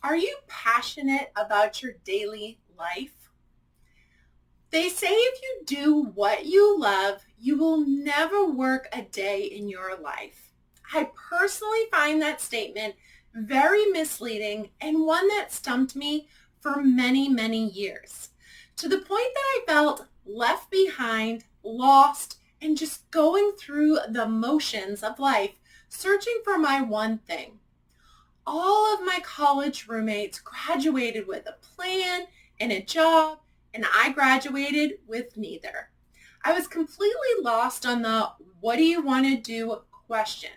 Are you passionate about your daily life? They say if you do what you love, you will never work a day in your life. I personally find that statement very misleading and one that stumped me for many, many years, to the point that I felt left behind, lost, and just going through the motions of life, searching for my one thing. All of my college roommates graduated with a plan and a job, and I graduated with neither. I was completely lost on the what do you want to do question.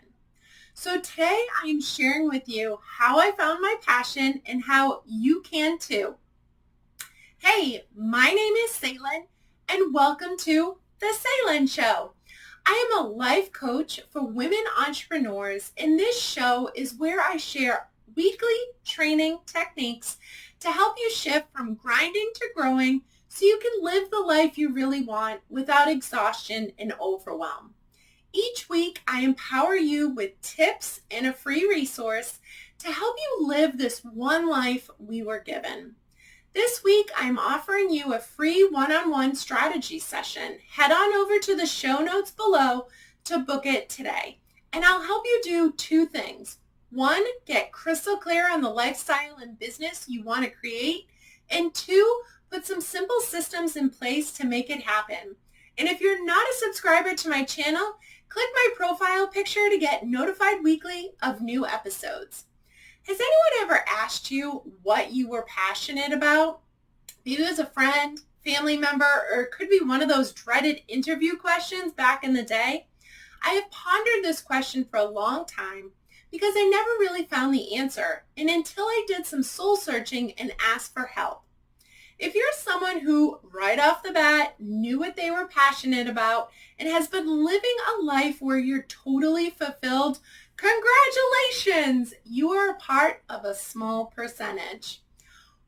So today I am sharing with you how I found my passion and how you can too. Hey, my name is Sailynn and welcome to the Sailynn Show. I am a life coach for women entrepreneurs, and this show is where I share weekly training techniques to help you shift from grinding to growing so you can live the life you really want without exhaustion and overwhelm. Each week, I empower you with tips and a free resource to help you live this one life we were given. This week, I'm offering you a free one-on-one strategy session. Head on over to the show notes below to book it today. And I'll help you do two things. One, get crystal clear on the lifestyle and business you want to create. And two, put some simple systems in place to make it happen. And if you're not a subscriber to my channel, click my profile picture to get notified weekly of new episodes. Has anyone ever asked you what you were passionate about? Maybe it was a friend, family member, or it could be one of those dreaded interview questions back in the day. I have pondered this question for a long time because I never really found the answer, and until I did some soul searching and asked for help. If you're someone who right off the bat knew what they were passionate about and has been living a life where you're totally fulfilled, congratulations! You are a part of a small percentage.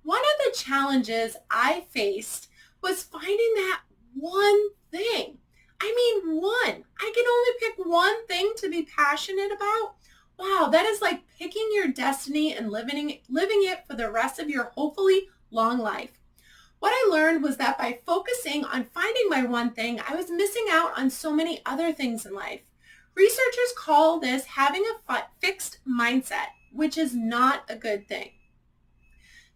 One of the challenges I faced was finding that one thing. I mean, one. I can only pick one thing to be passionate about. Wow, that is like picking your destiny and living it for the rest of your hopefully long life. What I learned was that by focusing on finding my one thing, I was missing out on so many other things in life. Researchers call this having a fixed mindset, which is not a good thing.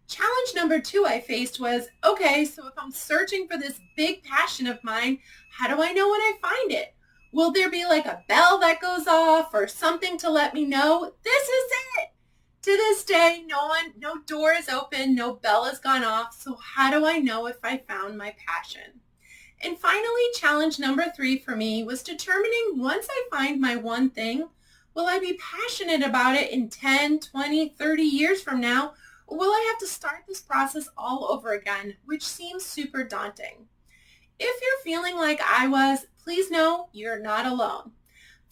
Challenge number 2 I faced was, okay, so if I'm searching for this big passion of mine, how do I know when I find it? Will there be like a bell that goes off or something to let me know this is it? To this day, no door is open, no bell has gone off, so how do I know if I found my passion? And finally, challenge number 3 for me was determining once I find my one thing, will I be passionate about it in 10, 20, 30 years from now, or will I have to start this process all over again, which seems super daunting? If you're feeling like I was, please know you're not alone.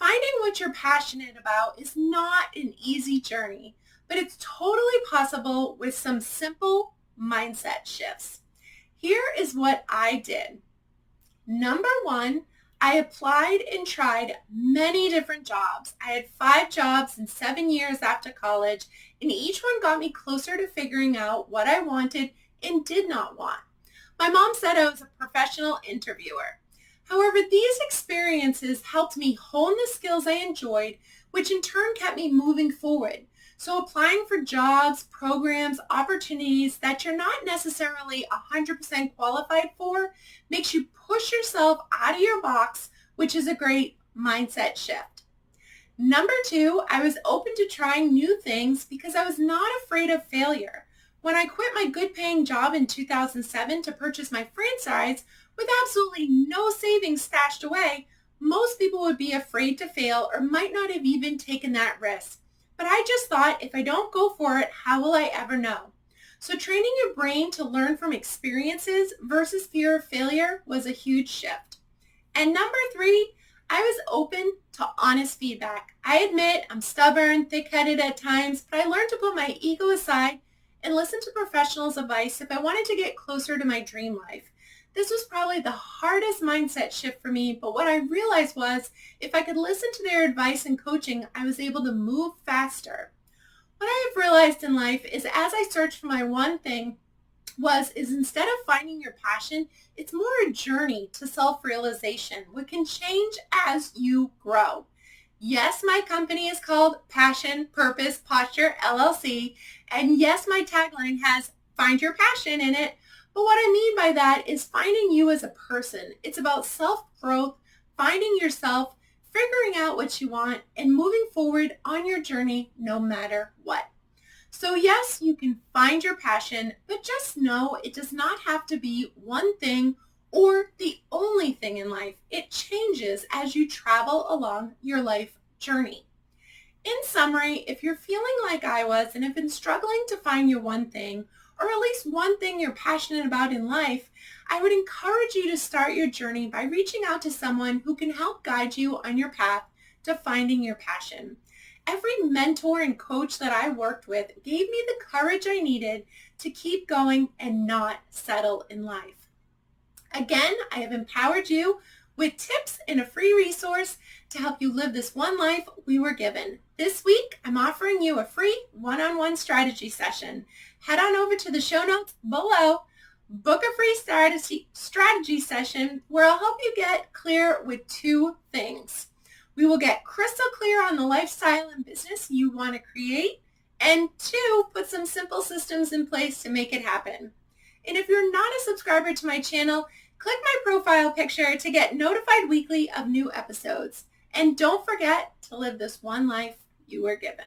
Finding what you're passionate about is not an easy journey, but it's totally possible with some simple mindset shifts. Here is what I did. Number 1, I applied and tried many different jobs. I had 5 jobs in 7 years after college, and each one got me closer to figuring out what I wanted and did not want. My mom said I was a professional interviewer. However, these experiences helped me hone the skills I enjoyed, which in turn kept me moving forward. So applying for jobs, programs, opportunities that you're not necessarily 100% qualified for makes you push yourself out of your box, which is a great mindset shift. Number 2, I was open to trying new things because I was not afraid of failure. When I quit my good-paying job in 2007 to purchase my franchise with absolutely no savings stashed away, most people would be afraid to fail or might not have even taken that risk. But I just thought, if I don't go for it, how will I ever know? So training your brain to learn from experiences versus fear of failure was a huge shift. And number 3, I was open to honest feedback. I admit I'm stubborn, thick-headed at times, but I learned to put my ego aside and listen to professionals' advice if I wanted to get closer to my dream life. This was probably the hardest mindset shift for me, but what I realized was if I could listen to their advice and coaching, I was able to move faster. What I have realized in life is as I searched for my one thing is instead of finding your passion, it's more a journey to self-realization, which can change as you grow. Yes, my company is called Passion, Purpose, Posture, LLC. And yes, my tagline has find your passion in it. But what I mean by that is finding you as a person. It's about self-growth, finding yourself, figuring out what you want, and moving forward on your journey no matter what. So yes, you can find your passion, but just know it does not have to be one thing or the only thing in life. It changes as you travel along your life journey. In summary, if you're feeling like I was and have been struggling to find your one thing, or at least one thing you're passionate about in life, I would encourage you to start your journey by reaching out to someone who can help guide you on your path to finding your passion. Every mentor and coach that I worked with gave me the courage I needed to keep going and not settle in life. Again, I have empowered you with tips and a free resource to help you live this one life we were given. This week, I'm offering you a free one-on-one strategy session. Head on over to the show notes below, book a free strategy session where I'll help you get clear with two things. We will get crystal clear on the lifestyle and business you want to create, and two, put some simple systems in place to make it happen. And if you're not a subscriber to my channel, click my profile picture to get notified weekly of new episodes. And don't forget to live this one life you were given.